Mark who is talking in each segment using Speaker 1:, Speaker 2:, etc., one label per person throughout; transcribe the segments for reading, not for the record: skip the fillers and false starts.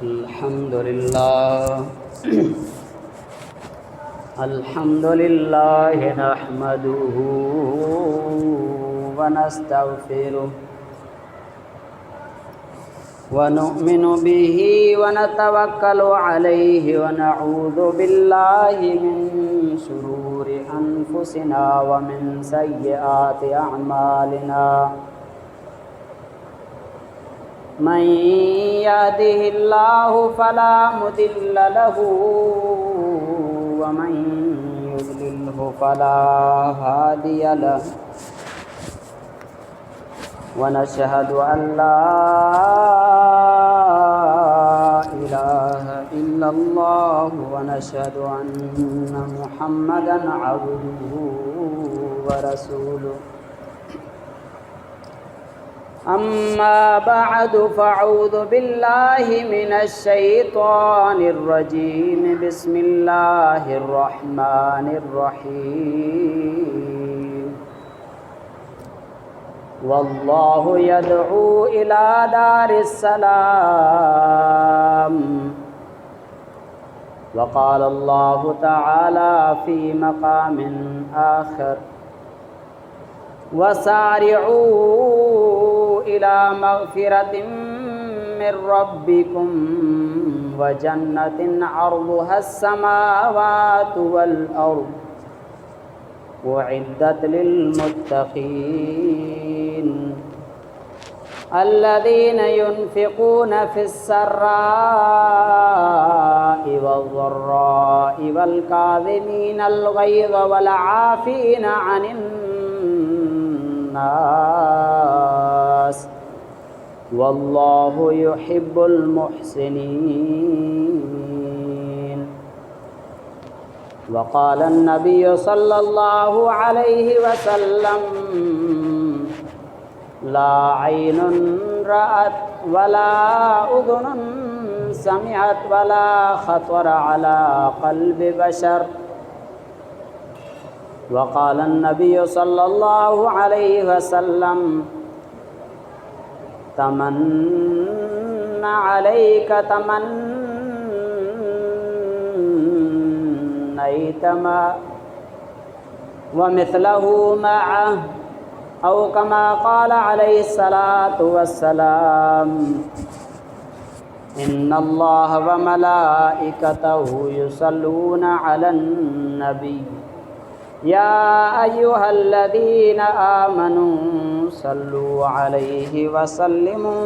Speaker 1: अल्हम्दुलिल्लाह नहमदुहु व नस्तगफिरुह व नु'मिनु बिही व नतवक्कलु अलैहि व नऊज़ु बिल्लाहि मिन शुरूरि अनफुसिना व मिन सय्यिआति अअमालिना। मन यहदिहिल्लाहु फला मुदिल्ल लहु व मन युद्लिल्हु फला हादिय लहु व नशहदु अन ला इलाहा इल्लल्लाह व नशहदु अन्न मुहम्मदन अब्दुहु व रसूलुहु। अम्मा बअद फ़अऊज़ु बिल्लाहि मिनश शैतानिर रजीम। बिस्मिल्लाहिर रहमानिर रहीम। वल्लाहु यदऊ इला दारिस सलाम। वक़ाल अल्लाहु तआला फ़ी मक़ामिन आख़िर वसारिऊ इला मग़फ़िरतिन मिर रब्बिकुम व जन्नतिन अर्दुहस समावातु वल अर्द उइद्दत लिल मुत्तक़ीन अल्लज़ीना युनफ़िक़ूना फ़िस सर्रा'i वज़ ज़र्रा'i वल काज़िमीनल ग़ैज़ वल आफ़ीना अनिन नास वल्लाहु युहिब्बुल मुहसिनीन। वक़ाल अन्नबिय्यु सल्लल्लाहु अलैहि वसल्लम ला ऐनुन रअत वला उज़ुनुन समिअत वला ख़तर अला क़ल्बि बशर। वक़ाल अन्नबिय्यु सल्लल्लाहु अलैहि वसल्लम तमन्ना अलैका तमन्नैतमा व मिस्लहु मअह औ कमा क़ाल अलैहि सलातु वस्सलाम। इन्नल्लाह व मलाइकतहु युसल्लूना अलन नबी या अय्युहल्लज़ीना आमनू सल्लु अलैहि व सल्लिमू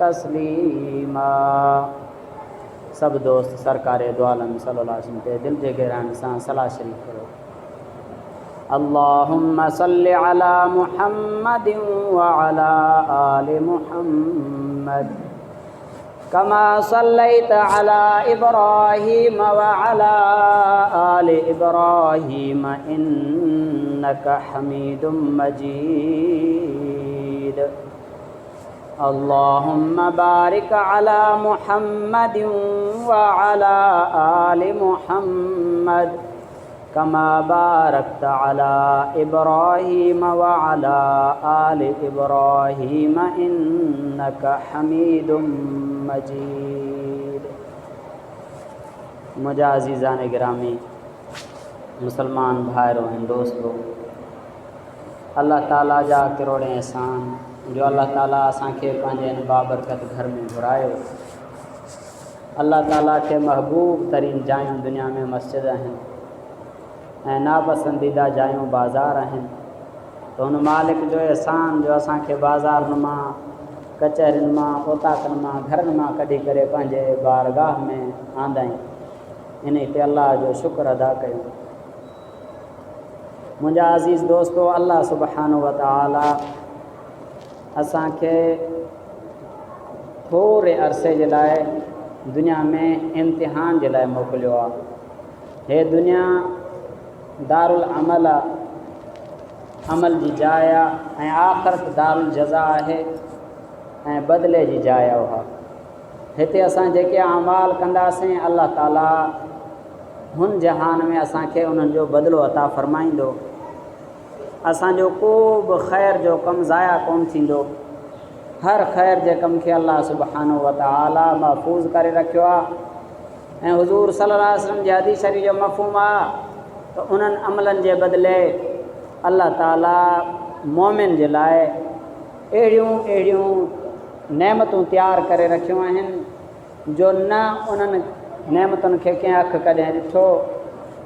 Speaker 1: तस्लीमा। सब दोस्त सरकारे दो आलम सल्लल्लाहु अलैहि वसल्लम ते दिल जे गहरान सां सलाह शरीफ करो। अल्लाहुम्मा सल्लि अला मुहम्मदिन व अला आलि मुहम्मद कमा सल्लैत अला इब्राहीम व अला आलि इब्राहीम इन्नका हमीदुम मजीद। अल्लाहुम्मा बारिक अला मुहम्मदिन व अला आलि मुहम्मद कमा बारकत अला इब्राहीम व अला आलि इब्राहीम इन्नका हमीदुम मजीद। मुझा अज़ीज़ान गिरामी मुसलमान भाइरों ऐं दोस्तों, अल्लाह ताला जा किरोड़े एहसान जो अल्लाह ताला असांखे पंहिंजे हिन बाबरकत घर में घुरायो। अल्लाह ताला खे महबूब तरीन जायूं दुनिया में मस्जिद आहिनि ऐं नापसंदीदा जायूं बाज़ार आहिनि। त हुन मालिक जो एहसान जो असांखे बाज़ारनि मां, कचहरियुनि मां, ओताकनि मां, घरनि मां कढी करे पंहिंजे बारगाह में आंदायूं। इन ते अल्लाह जो शुक्र अदा कयूं। मुंहिंजा अज़ीज़ दोस्तो, अल्लाह सुब्हानहु व तआला असांखे थोरे अरसे जे लाइ दुनिया में इम्तिहान जे लाइ मोकिलियो आहे। हे दुनिया दारुल अमल आहे, अमल जी जाइ आहे, ऐं आख़िरत दारुल जज़ा आहे ऐं बदिले जी जाइ आहे उहा। हिते असां जेके अमाल कंदासीं अल्लाह ताला हुन जहान में असांखे उन्हनि जो बदिलो अता फ़रमाईंदो। असांजो को बि ख़ैर जो कमु ज़ाया कोन थींदो। हर ख़ैर जे कम खे अल्लाह सुब्हानो व तआला महफ़ूज़ करे रखियो आहे। ऐं हुज़ूर सल्लल्लाहु अलैहि वसल्लम जे हदीस शरीफ़ जो मफ़हूम आहे त उन्हनि अमलनि जे बदिले अल्लाह ताला मोमिन जे लाइ अहिड़ियूं नेमतूं तयारु करे रखियूं आहिनि जो न उन्हनि नेमतुनि खे कंहिं अखि कॾहिं ॾिठो,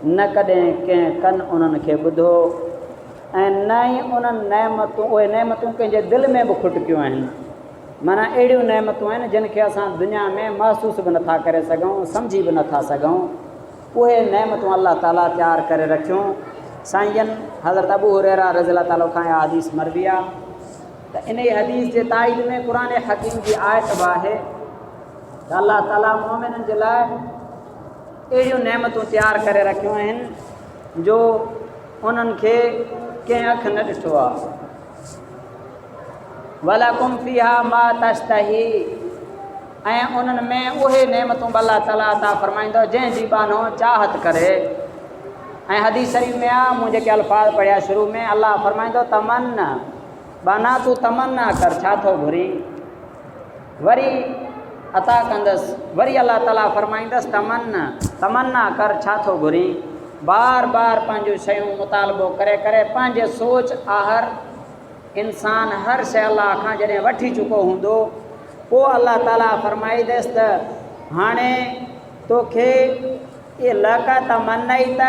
Speaker 1: न कॾहिं कंहिं कन उन्हनि खे ॿुधो, ऐं न ई उन्हनि उहे नेमतूं कंहिंजे दिलि में बि खुटकियूं आहिनि। माना अहिड़ियूं नेमतूं आहिनि जिन खे असां दुनिया में महसूस बि नथा करे सघूं, सम्झी बि नथा सघूं। उहे नेमतूं अल्लाह ताला तयारु करे रखियूं। साईं हज़रत अबू हुरैरा रज़ियल्लाहु ताला खां इहा हदीस मरवी आहे त इन हदीस जे ताईद में क़ुरान हकीम जी आयत बि आहे त अल्लाह ताला मोमिननि जे लाइ अहिड़ियूं नेमतूं तयारु करे रखियूं आहिनि जो उन्हनि खे कंहिं अखि न ॾिठो आहे। वलकुम फ़ीहा मा तश्तही, ऐं उन्हनि में उहे नेमतूं अल्लाह ताला अता फ़रमाईंदो जंहिंजी बानो चाहत करे। ऐं हदीस शरीफ़ में आहे, मूं जेके अल्फाज़ पढ़िया शुरू में, अल्लाह फ़रमाईंदो तमन्ना, बाना तूं तमन्ना कर, छा थो घुरी, वरी अता कंदसि। वरी अल्लाह ताला फ़रमाईंदसि तमन्ना कर, छा थो घुरी। बार बार पंहिंजूं शयूं मुतालबो करे करे पंहिंजे सोच आहर इंसान हर शइ अल्लाह खां जॾहिं वठी चुको हूंदो, पोइ अल्लाह ताला फ़रमाईंदसि त हाणे तोखे ये लका तमन्नई त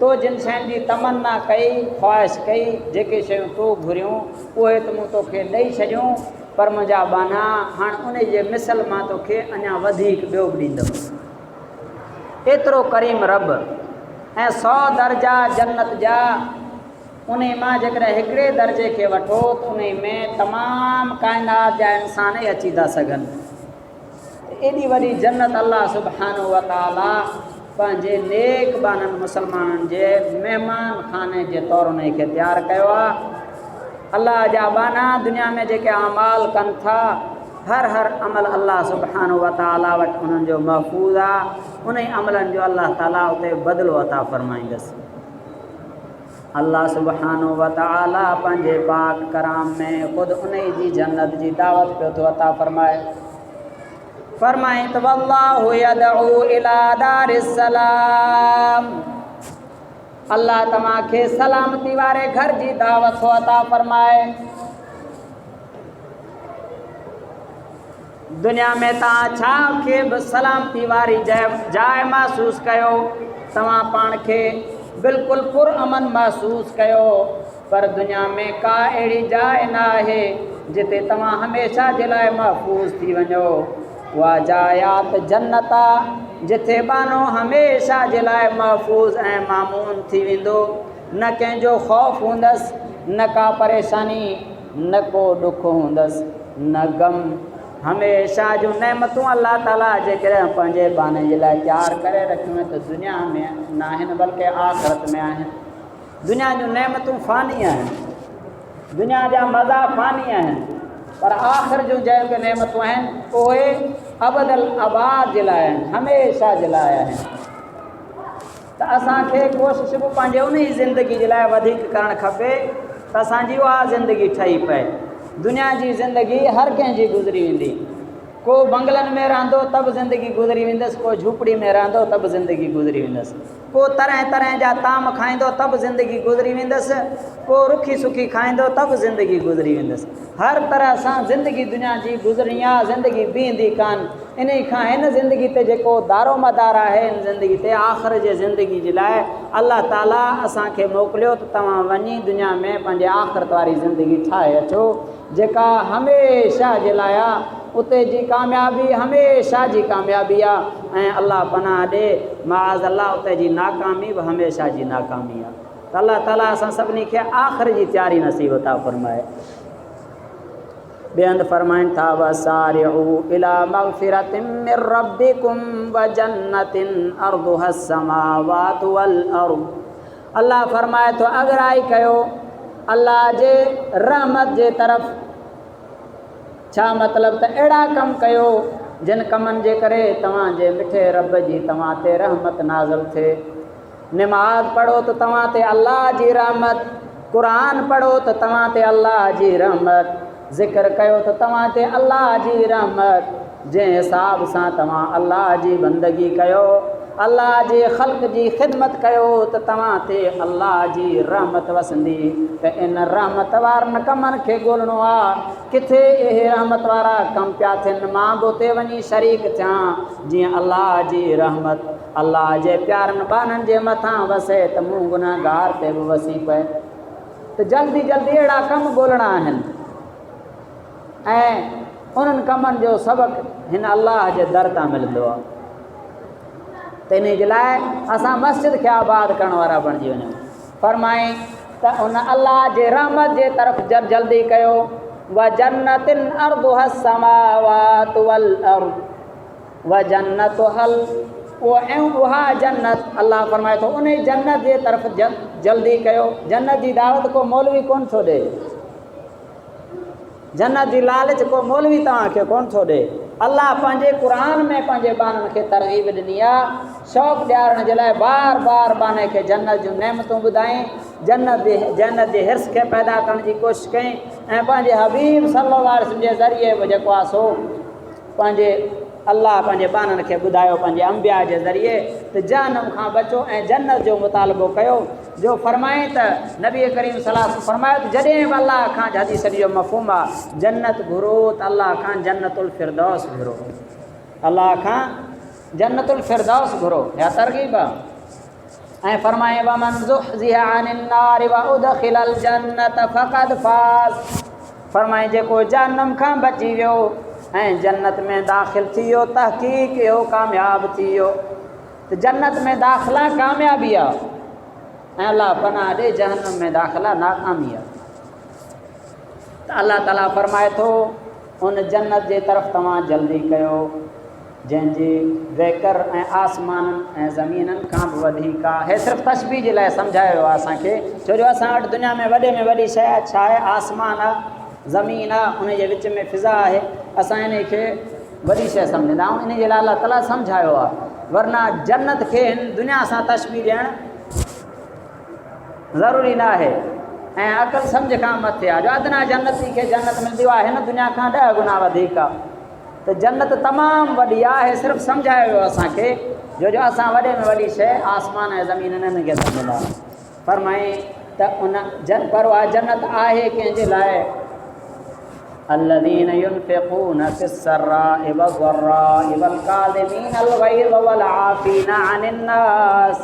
Speaker 1: तो जिन शयुनि जी तमन्ना कई, ख़्वाहिश कई, जेके शयूं तो घुरियूं उहे त मूं तोखे ॾेई छॾियूं, पर मुंहिंजा बाना हाणे उन जे मिसल मां तोखे अञा वधीक ॿियो बि ॾींदुमि। एतिरो करीम रब ऐं 100 दर्जा जन्नत जा, उन मां जेकॾहिं हिकिड़े दर्जे खे वठो त उन में तमामु काइनात जा इंसान ई अची था सघनि। एॾी वॾी जन्नत अल्लाह सुब्हानो व तआला पंहिंजे नेक बाननि मुसलमाननि जे महिमान खाने जे तौरु उन खे तयारु कयो आहे। अल्लाह जा बाना दुनिया में जेके अमाल कनि था, हर अमल अल्लाह सुब्हानो व तआला वटि उन्हनि जो महफ़ूज़ आहे। उन अमलनि जो अल्लाह ताला उते बदिलो अता फ़रमाईंदसि। अल्लाह सुब्हानो व तआला पंहिंजे पाक कलाम में ख़ुदि उन जी जन्नत जी दावत पियो थो अता फ़रमाए। फ़रमाए त वल्लाहु यदउ इला दारिस्सलाम, अल्लाह तव्हांखे सलामती वारे घर जी दावत थो अता फ़रमाए। दुनिया में तव्हां छा खे बि सलामती वारी जाइ महसूस कयो, तव्हां पाण खे बिल्कुलु पुरअमन महसूस कयो, पर दुनिया में का अहिड़ी जाइ न आहे जिते तव्हां हमेशह जे लाइ महफ़ूज़ थी वञो। उहा जायात जन्नत आहे जिथे बानो हमेशह जे लाइ महफ़ूज़ ऐं मामून थी वेंदो। न कंहिंजो ख़ौफ़ हूंदसि, न का परेशानी, न को ॾुख हूंदसि, न गम। हमेशह जूं नेमतूं अल्लाह ताला जेकॾहिं पंहिंजे बाने जे लाइ तयारु करे रखियूं आहिनि त दुनिया में न आहिनि बल्कि आख़िरत में आहिनि। दुनिया जूं नेमतूं फ़ानी आहिनि, दुनिया जा मज़ा फ़ानी आहिनि, पर आख़िर जूं जेके नेमतूं आहिनि उहे अबदल आबाद जे लाइ आहिनि, हमेशह जे लाइ आहिनि। त असांखे कोशिशि बि पंहिंजे उन ई ज़िंदगी जे लाइ वधीक करणु खपे त असांजी उहा ज़िंदगी ठही पए। दुनिया जी ज़िंदगी हर कंहिंजी गुज़री वेंदी, को बंगलनि में रहंदो त बि ज़िंदगी गुज़री वेंदसि, को झूपड़ी में रहंदो त बि ज़िंदगी गुज़री वेंदसि, को तरह तरह जा ताम खाईंदो त बि ज़िंदगी गुज़री वेंदसि, को रुखी सुखी खाईंदो त बि ज़िंदगी गुज़री वेंदसि। हर तरह सां ज़िंदगी दुनिया जी गुज़रणी आहे, ज़िंदगी बीहंदी कान। इन खां हिन ज़िंदगी ते जेको दारो मदार आहे, हिन ज़िंदगी ते आख़िर जे ज़िंदगी जे लाइ अल्लाह ताला असांखे मोकिलियो त तव्हां वञी दुनिया में पंहिंजे आख़िरत वारी ज़िंदगी ठाहे अचो जेका हमेशह जे लाइ आहे। उते जी कामयाबी हमेशह जी कामयाबी आहे ऐं अल्लाह पनाह ॾे माज़ अल्लाह उते जी नाकामी बि हमेशह जी नाकामी आहे। त अल्लाह ताला असां सभिनी खे आख़िर जी तयारी नसीब अता फ़रमाए। ॿिए हंधि फ़रमाइनि था वसारिउ इला मग़फ़िरतिन मिर रब्बिकुम व जन्नतिन अर्दुहा समावातु वल अर्द। अल्लाह फ़रमाए थो अगराई कयो अल्लाह जे रहमत जे तरफ़। छा मतिलबु त अहिड़ा कम कयो जिन कमनि जे करे तव्हांजे मिठे रब जी तव्हां ते रहमत नाज़िल थिए। नमाज़ पढ़ो त तव्हां ते अल्लाह जी रहमत, क़ुरान पढ़ो त तव्हां ते अल्लाह जी रहमत, ज़िक्र कयो त तव्हां ते अल्लाह जी रहमत, जंहिं हिसाब सां तव्हां अल्लाह जी बंदगी कयो, अल्लाह जे ख़ल्क़ जी ख़िदमत कयो त तव्हां ते अल्लाह जी रहमत वसंदी। त इन रहमत वारनि कमनि खे ॻोल्हणो आहे, किथे इहे रहमत वारा कम पिया थियनि, मां बि उते वञी शरीक थियां। जीअं अल्लाह जी रहमत अल्लाह जे प्यारनि ॿारनि जे मथां वसे त मूं गुनहगार ते बि वसी पए। त जल्दी जल्दी अहिड़ा कम ॻोल्हणा आहिनि ऐं उन्हनि कमनि जो सबक़ु हिन अल्लाह जे दर तां मिलंदो आहे। त इन जे लाइ असां मस्जिद खे आबाद करण वारा बणिजी वञूं। फरमाए त उन अल्लाह जे रहमत जे तरफ़ जल्दी कयो। व जन्नतिन अर्दुहा समावात वल अर्द व जन्नत हल उहा जन्नत, अल्लाह फरमाए थो उन जन्नत जे तरफ़ जल्दी कयो। जन्नत जी दावत को मौलवी कोन थो ॾे, जन्नत जी लालच को मौलवी तव्हांखे कोन थो ॾे। अल्लाह पंहिंजे क़ुरान में पंहिंजे बाननि खे तरग़ीब ॾिनी आहे, शौक़ु ॾियारण जे लाइ बार बार बाने खे जन्नत जूं नेमतूं ॿुधाई, जन्नत जे हिर्स खे पैदा करण जी कोशिशि कई ऐं पंहिंजे हबीब सल्लल्लाहु अलैहि वसल्लम जे ज़रिए बि जेको आहे सो पंहिंजे अल्लाह पंहिंजे बाननि खे ॿुधायो पंहिंजे अंबिया जे ज़रिए त जहन्नम खां बचो ऐं जन्नत जो मुतालबो कयो। जो फरमाए त नबी करीम सल्लल्लाहु अलैहि वसल्लम फरमायो त जॾहिं बि अल्लाह खां हदीस जो मफ़हूम आहे जन्नत घुरो त अल्लाह खां जन्नतुल फिरदौस घुरो, अल्लाह खां जन्नतुल फिरदौस घुरो, या तरग़ीब आहे। ऐं फरमाए वमन ज़ुहज़िहा अनिन नारि व उदखिलल जन्नत फ़क़द फ़ाज़, फरमाए जेको जहन्नम खां बची वियो ऐं जन्नत में दाख़िल थी वियो, तहक़ीक़ इहो कामयाब थी वियो। त जन्नत में दाख़िला कामयाबी आहे ऐं अल्लाह पनाह ॾे जहन्नम में दाख़िला नाकामी आहे। त अल्लाह ताला फरमाए थो उन जन्नत जे तरफ़ तव्हां जल्दी कयो जंहिंजी वेकर ऐं आसमाननि ऐं ज़मीननि खां बि वधीक आहे। हे सिर्फ़ु तशबीह जे लाइ सम्झायो आहे असांखे, छो जो असां वटि दुनिया में वॾे में वॾी शइ छा आहे, आसमान आहे, ज़मीन आहे, उन जे विच में फ़िज़ा आहे। असां इन खे वॾी शइ सम्झंदा आहियूं, इन जे लाइ अल्लाह ताला सम्झायो आहे। वरना जन्नत खे हिन दुनिया सां तशबीह ॾियणु ज़रूरी न आहे ऐं अक़ल सम्झ खां मथे आहे। जो अदना जन्नती खे जन्नत मिलंदी आहे हिन दुनिया खां 10 गुना वधीक आहे। त जन्नत तमामु वॾी आहे, सिर्फ़ु सम्झायो वियो असांखे, जो असां वॾे में वॾी शइ आसमान ऐं ज़मीन इन्हनि खे सम्झंदा। फरमाए त उन पर उहा जन्नत आहे कंहिंजे लाइ, الذين ينفقون في السراء والضراء والكاظمين الغيظ والعافين عن الناس،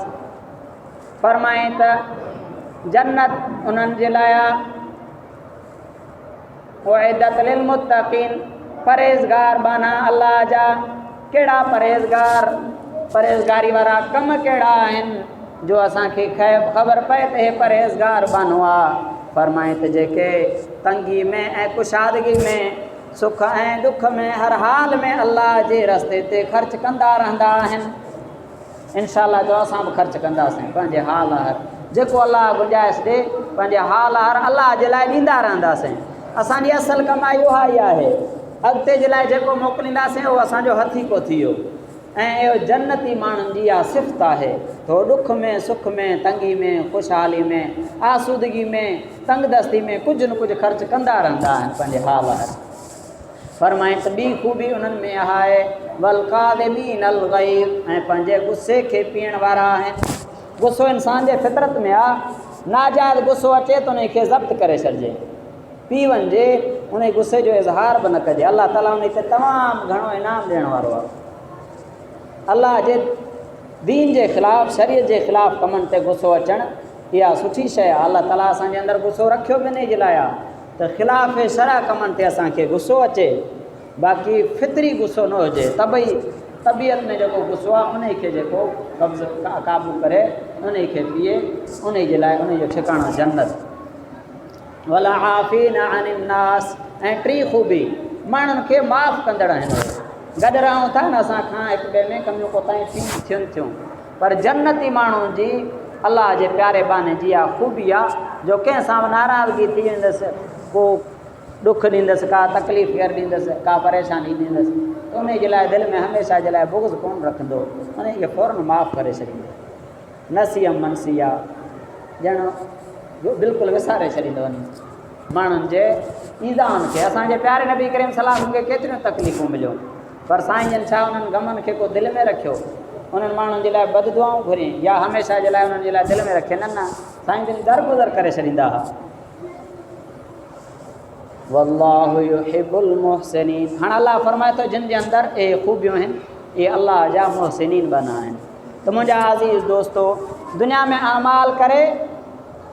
Speaker 1: फरमाए त जन्नत उन्हनि जे लाइ उइदत लिलमुत्तक़ीन, परहेज़गार बाना अल्लाह जा। कहिड़ा परहेज़गार, परहेज़गारी वारा कम कहिड़ा आहिनि जो असांखे ख़बर पए त हे परहेज़गार बानो आहे। फरमाए त जेके तंगी में ऐं कुशादगी में, सुख ऐं दुख में, हर हाल में अल्लाह जे रस्ते ते ख़र्च कंदा रहंदा आहिनि। इंशाअल्लाह जो असां बि ख़र्च कंदासीं पंहिंजे हाल हर, जेको अल्लाह गुंजाइश ॾे पंहिंजे हाल हर अल्लाह जे लाइ ॾींदा रहंदासीं। असांजी असल कमाई उहा ई आहे, अॻिते जे लाइ जेको मोकिलींदासीं उहो असांजो हथी को थी वियो। ऐं इहो जन्नती माण्हुनि जी इहा सिफ़त आहे, थो ॾुख में, सुख में, तंगी में, ख़ुशहाली में, आसूदगी में, तंगदस्ती में कुझु न कुझु ख़र्च कंदा रहंदा आहिनि पंहिंजे हाल हर। फरमाए त ॿी ख़ूबी उन्हनि में आहे वल काज़िमीनल ग़ैज़, ऐं पंहिंजे गुस्से खे पीअण वारा आहिनि। गुस्सो इंसान जे फितरत में आहे, नाजाइज़ गुस्सो अचे त उन खे ज़ब्त करे छॾिजे, पी वञिजे, उन गुस्से जो इज़हार बि न कजे। अल्लाह ताला उन ते तमामु घणो इनाम ॾियण वारो आहे। अल्लाह जे दीन जे ख़िलाफ़ु, शरीयत जे ख़िलाफ़ु कमनि ते गुस्सो अचणु इहा सुठी शइ आहे। अल्लाह ताला असांजे अंदरि गुस्सो रखियो बि इन जे लाइ आहे त ख़िलाफ़ शरअ कमनि ते असांखे गुस्सो अचे, बाक़ी फितरी गुस्सो न हुजे। तबियत में जेको गुस्सो आहे उन खे जेको कब्ज़ क़ाबू करे उन खे पीए, उन जे लाइ उन जो ठिकाणो जन्नत। वला आफ़ीन अनिन नास, ऐं टी ख़ूबी माण्हुनि खे माफ़ु कंदड़ आहिनि। गॾु रहूं था न असां खां हिक ॿिए में कमियूं कोतायूं थियनि थियूं, पर जन्नती माण्हुनि जी अल्लाह जे प्यारे बाने जी इहा ख़ूबी आहे जो कंहिं सां बि नाराज़गी थी वेंदसि, को ॾुख ॾींदसि, का तकलीफ़ केरु ॾींदसि, का परेशानी ॾींदसि, त उन जे लाइ दिलि में हमेशह जे लाइ बुग़्ज़ कोन रखंदो, उन खे फ़ौरन माफ़ु करे छॾींदो। नसीअ मनसी आहे, ॼण बिल्कुलु विसारे छॾींदो वञी। माण्हुनि जे ईज़ान खे। असांजे प्यारे नबी करीम सलाम खे केतिरियूं तकलीफ़ूं मिलियूं, पर साईं जन छा उन्हनि गमनि खे को दिलि में रखियो, उन्हनि माण्हुनि जे लाइ बददुआऊं घुरी या हमेशह जे लाइ उन्हनि जे लाइ दिलि में रखे? न, साईं जन दरगुज़र करे छॾींदा हुआ। वल्लाहु युहिब्बुल मुहसिनीन। हाणे अलाह फरमाए थो जिन जे अंदरि इहे ख़ूबियूं आहिनि, इहे अलाह जा मुहसिनीन बना आहिनि। त मुंहिंजा अज़ीज़ दोस्तो, दुनिया में अमाल करे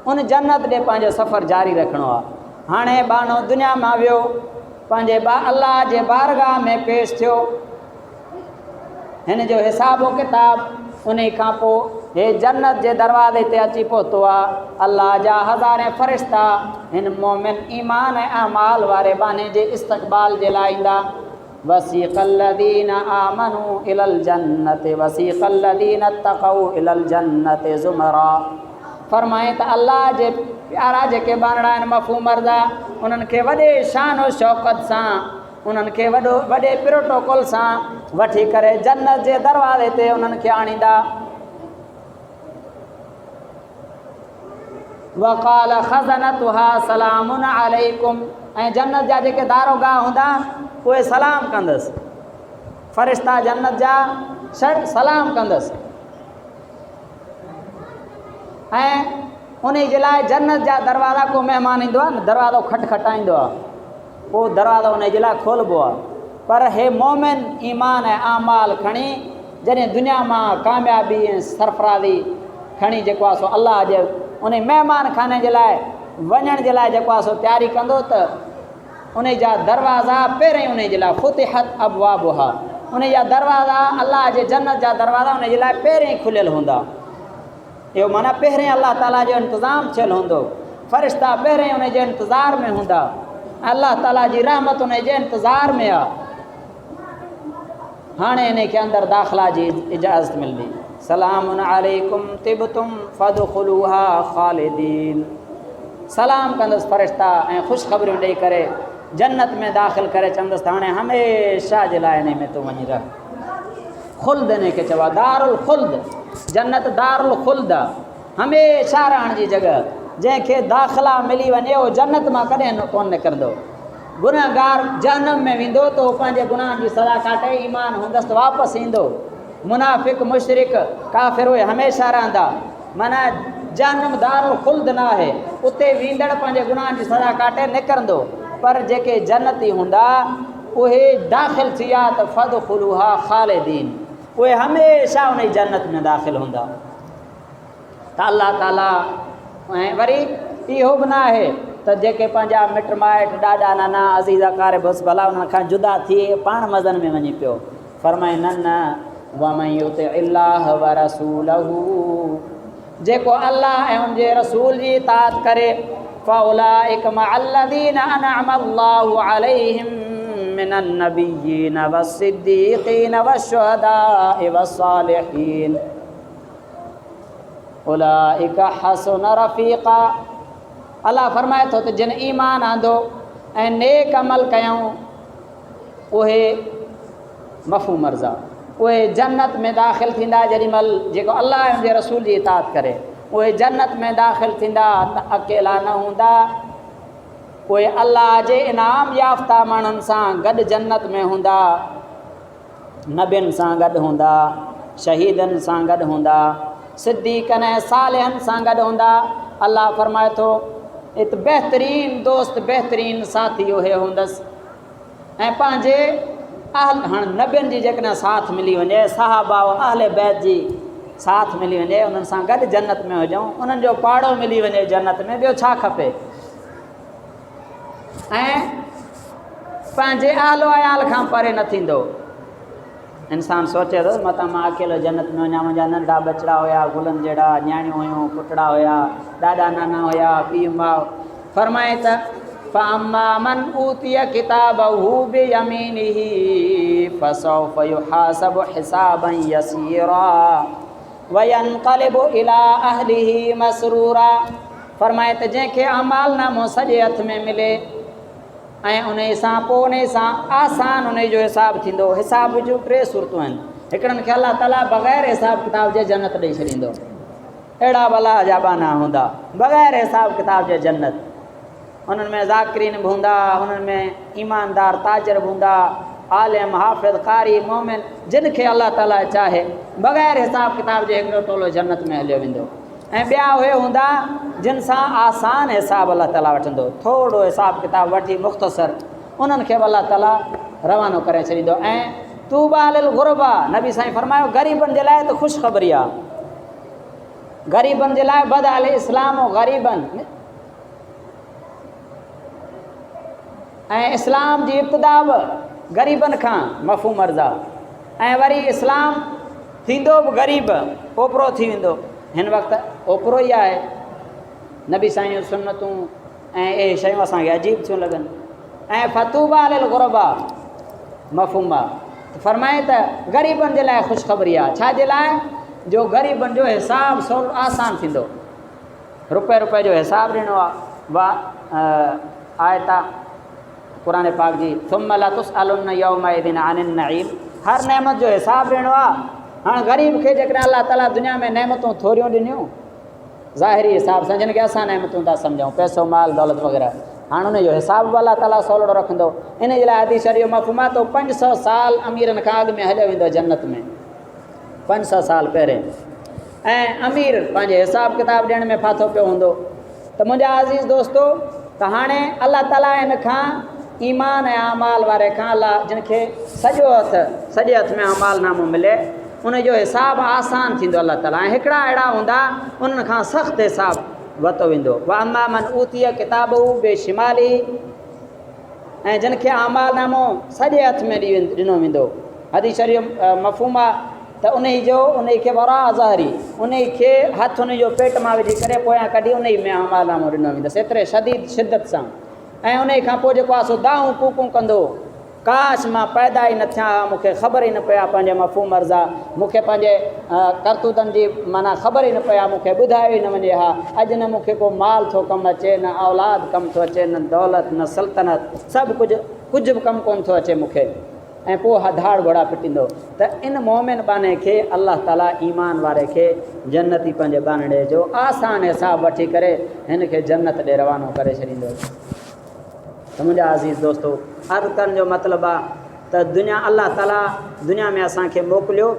Speaker 1: उन जन्नत ॾे पंहिंजो सफ़र जारी रखिणो आहे। हाणे बानो दुनिया मां वियो, पंहिंजे अलाह जे बारगाह में पेश थियो, हिन जो हिसाबो किताब उन खां पोइ हे जन्नत जे दरवाज़े ते अची पहुतो आहे। अलाह जा हज़ारे फ़रिश्ता हिन मोमिन ईमान ऐं अमाल वारे बाने जे इस्तक़बाल जे लाइ ईंदा। वसीक़ल्लज़ीन आमनू इलल जन्नत वसीक़ल्लज़ीन तक़ऊ इलल जन्नत ज़ुमरा। फरमाए त अलाह जे प्यारा जेके बानड़ा आहिनि मफ़हूम मर्दा, उन्हनि खे वॾे शान और शौक़त सां, उन्हनि खे वॾे प्रोटोकॉल सां वठी करे जन्नत जे दरवाज़े ते उन्हनि खे आणींदा। वक़ाल ख़ज़नतुहा सलामुन अलैकुम। ऐं जन्नत जा जेके दारोगाह हूंदा उहे सलाम कंदसि, फ़रिश्ता जन्नत जा सलाम कंदसि। ऐं उन जे लाइ जन्नत जा दरवाज़ा को महिमान ईंदो आहे न, दरवाज़ो खटखटाईंदो आहे, पोइ दरवाज़ो उन जे लाइ खोलिबो आहे। पर हे मोमिन ईमान ऐं अमाल खणी जॾहिं दुनिया मां कामयाबी ऐं सरफराज़ी खणी जेको आहे सो अलाह जे उन महिमान खाने जे लाइ वञण जे लाइ जेको आहे सो तयारी कंदो, त उन जा दरवाज़ा पहिरियों उन जे लाइ फुतिहत अबवाबुहा, उन जा दरवाज़ा अलाह जे जन्नत जा दरवाज़ा उन जे लाइ पहिरियों खुलियल हूंदा। इहो माना पहिरें अलाह ताला जो इंतज़ाम थियल हूंदो, फ़रिश्ता पहिरें उन जे इंतज़ार में हूंदा, अलाह ताला जी रहमत उन जे इंतज़ार में आहे। हाणे इन खे अंदरि दाख़िला जी इजाज़त मिलंदी। सलामुन अलैकुम तिबतुम फदखुलूहा ख़ालिदीन। सलाम कंदसि फ़रिश्ता ऐं ख़ुशख़बरियूं ॾेई करे जन्नत में दाख़िल करे चवंदसि त हाणे हमेशह जे लाइ इन में तूं वञी रह। ख़ुल्द इन खे चवा, दारुल ख़ुल्द, जन्नत दारुल ख़ुल्द आहे, हमेशह रहण जी जॻह। जंहिंखे दाख़िला मिली वञे उहो जन्नत मां कॾहिं कोन निकिरंदो। गुनहगार जहन्नम में वेंदो त उहो पंहिंजे गुनाहनि जी सज़ा काटे, ईमान हूंदसि त वापसि ईंदो। मुनाफ़िक मुशरिक काफ़िर उहे हमेशह रहंदा। माना जहन्नम दारुल ख़ुल्द न आहे, उते वेंदड़ पंहिंजे गुनाहनि जी सज़ा काटे निकिरंदो। पर जेके जन्नती हूंदा उहे दाख़िल थी विया त फदखुलूहा ख़ालिदीन, उहे हमेशह उन जन्नत में दाख़िल हूंदा। त अलाह ताला ऐं वरी इहो बि न आहे त जेके पंहिंजा मिट माइट ॾाॾा नाना अज़ीज़ा कार बसि भला उन्हनि खां जुदा थी पाण मज़न में वञी पियो। फरमाए न वमन युतिइल्लाह व रसूलहू, जेको अल्लाह ऐं उनजे रसूल जी इताअत करे, फउलाइक मअल्लज़ीना अनअम अल्लाहु अलैहिम मिनन नबिय्यीन वस्सिद्दीक़ीन वश्शुहदाኢ वस्सालिहीन उलाइक हसुन रफ़ीक़ा। अल्लाह फरमाए थो त जिन ईमान आंदो ऐं नेक अमल कयूं उहे मफ़हूम मर्ज़ा उहे जन्नत में दाख़िल थींदा। जेॾीमहिल जेको अल्लाह ऐं उनजे रसूल जी इताअत करे उहे जन्नत में दाख़िल थींदा, त अकेला न हूंदा, उहे अल्लाह जे इनाम याफ़्ता माण्हुनि सां गॾु जन्नत में हूंदा, नबियुनि सां गॾु हूंदा, शहीदनि सां गॾु हूंदा, सिद्दीक़नि ऐं सालिहनि सां गॾु हूंदा। अल्लाह फरमाए थो इत बहितरीन दोस्त बहितरीन साथी उहे हूंदसि। ऐं पंहिंजे हाणे नबियुनि जी जेकॾहिं साथ मिली वञे, सहाबा अहले बैत जी साथ मिली वञे, उन्हनि सां गॾु जन्नत में हुजूं, उन्हनि जो पाड़ो मिली वञे जन्नत में, ॿियो छा खपे। ऐं पंहिंजे आलो अयाल खां परे न थींदो। इंसानु सोचे थो मतां मां अकेलो जन्नत में वञा, मुंहिंजा नंढा बचड़ा हुया, गुलनि जहिड़ा, न्याणियूं हुयूं, पुटड़ा हुया, ॾाॾा नाना हुया, पीउ माउ। फरमाए त फअम्मा मन ऊतिय किताबहू बियमीनिही फसौफ युहासबु हिसाबन यसीरा वयनक़लिबु इला अहलिही मसरूरा। फरमाए त जंहिंखे अमाल नामो सॼे हथ में मिले ऐं उन सां पोइ उन सां आसान उन जो हिसाबु थींदो। हिसाब जूं 3 सूरतूं आहिनि, हिकिड़नि खे अलाह ताला बग़ैर हिसाब किताब जे जन्नत ॾेई छॾींदो। अहिड़ा भला जा बाना हूंदा बग़ैर हिसाब किताब जे जन्नत। उन्हनि में ज़ाकिरीन बि हूंदा, उन्हनि में ईमानदार ताजर बि हूंदा, आलिम हाफ़िज़ कारी मोमिन जिन खे अल्लाह ताला चाहे बग़ैर हिसाब किताब जे हिकिड़ो टोलो जन्नत में हलियो वेंदो। ऐं ॿिया उहे हूंदा जिन सां आसान हिसाब अल्लाह ताला वठंदो, थोरो हिसाब किताब वठी मुख़्तसर उन्हनि खे बि अल्लाह ताला रवानो करे छॾींदो। ऐं तूबा लिल गुरबा, नबी साईं फरमायो ग़रीबनि जे लाइ त ख़ुशख़बरी आहे, ग़रीबनि जे लाइ बद अल इस्लाम ग़रीबनि, ऐं इस्लाम जी इब्तिदा बि ग़रीबनि खां मफ़हूम अर्ज़ा, ऐं वरी इस्लाम थींदो बि ग़रीब ओतिरो थी वेंदो। हिन वक़्तु ओतिरो ई आहे। नबी साईं जूं सुन्नतूं ऐं इहे शयूं असांखे अजीब थियूं लॻनि। ऐं फतूबा लिल गुरबा मफ़हूम आहे, फरमाए त ग़रीबनि जे लाइ ख़ुशख़बरी आहे। छाजे लाइ? जो ग़रीबनि जो हिसाब सवलो आसान थींदो, रुपए रुपए जो हिसाब ॾियणो आहे। वाह आयत क़ुरान पाक जी, सुम्म लतुसअलुन्न यौमइज़िन अनिन नईम, हर नेमत जो हिसाब ॾियणो आहे। हाणे ग़रीब खे जेकॾहिं अल्लाह ताला दुनिया में नेमतूं थोरियूं ॾिनियूं, ज़ाहिरी हिसाब सां जिन खे असां नेमतूं था सम्झूं, पैसो माल दौलत वग़ैरह, हाणे उनजो हिसाब बि अल्लाह ताला सवलो रखंदो। इन जे लाइ हदीस शरीफ़ मफ़हूम आहे त 500 साल अमीरनि खां अॻु में हलियो वेंदो जन्नत में, 500 साल पहिरें। ऐं अमीर पंहिंजे हिसाब किताब ॾियण में फाथो पियो हूंदो। त मुंहिंजा अज़ीज़ दोस्तो, त हाणे अल्लाह ताला इन खां ईमान ऐं अमाल वारे खां अल्लाह जिन खे सॼे हथ में अमाल नामो मिले, उनजो हिसाब आसान थींदो अल्लाह ताला। ऐं हिकिड़ा अहिड़ा हूंदा उन्हनि खां सख़्तु हिसाब वरितो वेंदो। व अमा मन ऊतिय किताबु बेशिमाली, ऐं जिन खे अमाल नामो सॼे हथ में ॾिनो वेंदो। हदीस शरीफ़ मफ़हूम आहे त उन खे वरा ज़हरी, उन खे हथु उन जो पेट मां विझी करे पोयां कढी उन में अमाल नामो ॾिनो वेंदुसि, एतिरे शदीद शिदत सां। ऐं उन खां पोइ जेको आहे सो दाहूं कूकूं कंदो, काश मां पैदा ई न थियां हा, मूंखे ख़बर ई न पिया पंहिंजे मफ़हूम अर्ज़ा, मूंखे पंहिंजे करतूतनि जी माना ख़बर ई न पिया, मूंखे ॿुधायो ई न वञे हा। अॼु न मूंखे को माल थो कमु अचे, न औलाद कमु थो अचे, न दौलत, न सल्तनत, सभु कुझु बि कमु कोन थो अचे मूंखे। ऐं पोइ धाड़ घोड़ा पिटींदो। त इन मोमिन बाने खे अल्लाह ताला ईमान वारे खे जन्नती पंहिंजे बानड़े जो आसान हिसाब वठी करे हिन खे जन्नत ॾे रवानो करे छॾींदो। त मुंहिंजा अज़ीज़ दोस्तो, अर्ज़ु करण जो मतिलबु आहे त दुनिया अल्लाह ताला दुनिया में असांखे मोकिलियो,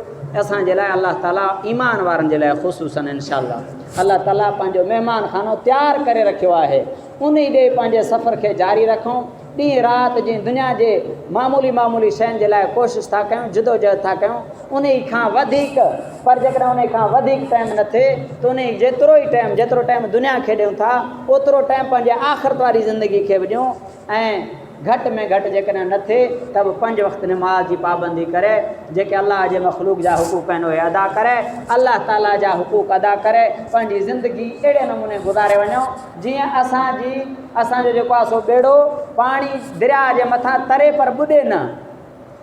Speaker 1: असांजे लाइ अल्लाह ताला ईमान वारनि जे लाइ ख़ुशूसन इंशाअल्लाह अल्लाह ताला पंहिंजो महिमान खानो तयारु करे रखियो आहे। उन ॾे पंहिंजे सफ़र खे जारी रखूं, ॾींहुं राति जीअं दुनिया जे मामूली शयुनि जे लाइ कोशिशि था कयूं, जिदोजहद था कयूं, उन खां वधीक। पर जेकॾहिं उन खां वधीक टाइम न थिए त उन जेतिरो टाइम दुनिया खे ॾियूं था, ओतिरो टाइम पंहिंजे आख़िरत वारी ज़िंदगी खे बि ॾियूं। ऐं घटि में घटि जेकॾहिं न थिए त बि 5 वक़्त नमाज़ जी पाबंदी करे, जेके अल्लाह जे मख़लूक जा हुकूक आहिनि उहे अदा करे, अल्लाह ताला जा हुकूक अदा करे पंहिंजी ज़िंदगी अहिड़े नमूने गुज़ारे वञूं जीअं असांजो जेको आहे सो ॿेड़ो पाणी दरिया जे मथां तरे पर ॿुॾे न।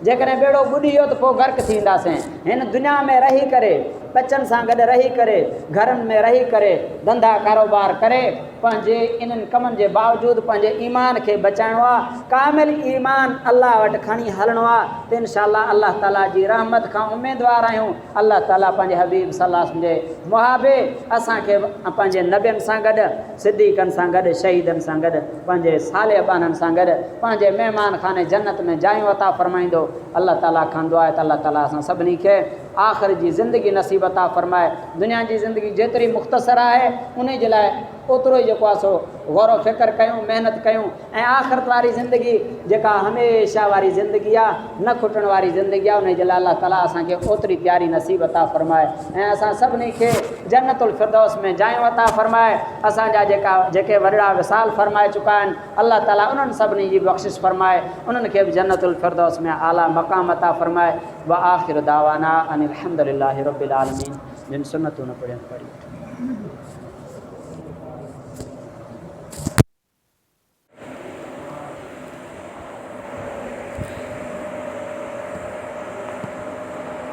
Speaker 1: जेकॾहिं ॿेड़ो ॿुॾी वियो त पोइ गर्क थींदासीं। हिन दुनिया में रही करे, बचनि सां गॾु रही करे, घरनि में रही करे, धंधा कारोबार करे, पंहिंजे इन्हनि कमनि जे बावजूदु पंहिंजे ईमान खे बचाइणो आहे। कामिल ईमान अल्लाह वटि खणी हलणो आहे त इंशाअल्लाह अल्लाह ताला जी रहमत खां उमेदवार आहियूं। अल्लाह ताला पंहिंजे हबीब सल्लल्लाहु अलैहि वसल्लम जे मुहाबे असांखे पंहिंजे नबियनि सां गॾु, सिद्दीक़नि सां गॾु, शहीदनि सां गॾु, पंहिंजे सालिहबाननि सां गॾु पंहिंजे महिमान खाने जन्नत में जायूं अता फरमाईंदो। अल्लाह ताला खां दुआ आहे त अल्लाह ताला असां सभिनी खे आख़िर जी ज़िंदगी नसीब अता फरमाए। दुनिया जी ज़िंदगी जेतिरी मुख़्तसर आहे उन जे लाइ ओतिरो ई जेको आहे सो गौर फ़िक्र कयूं, महिनत कयूं। ऐं आख़िरत वारी ज़िंदगी जेका हमेशह वारी ज़िंदगी आहे, न खुटण वारी ज़िंदगी आहे, उन जे लाइ अल्लाह ताला असांखे ओतिरी प्यारी नसीब अता फरमाए ऐं असां सभिनी खे जन्नतुल फिरदौस में जायूं अता फरमाए। असांजा जेके वॾड़ा विसाल फरमाए चुका आहिनि, अल्लाह ताला उन्हनि सभिनी जी बख़्शिश फरमाए, उन्हनि खे बि जन्नतुल फिरदौस में आला मक़ाम अता फरमाए। व आख़िर दावाना अनिल हम्दुलिल्लाहि रब्बिल आलमीन। जिन सुन्नतूं न पढ़ियनि पढ़ी।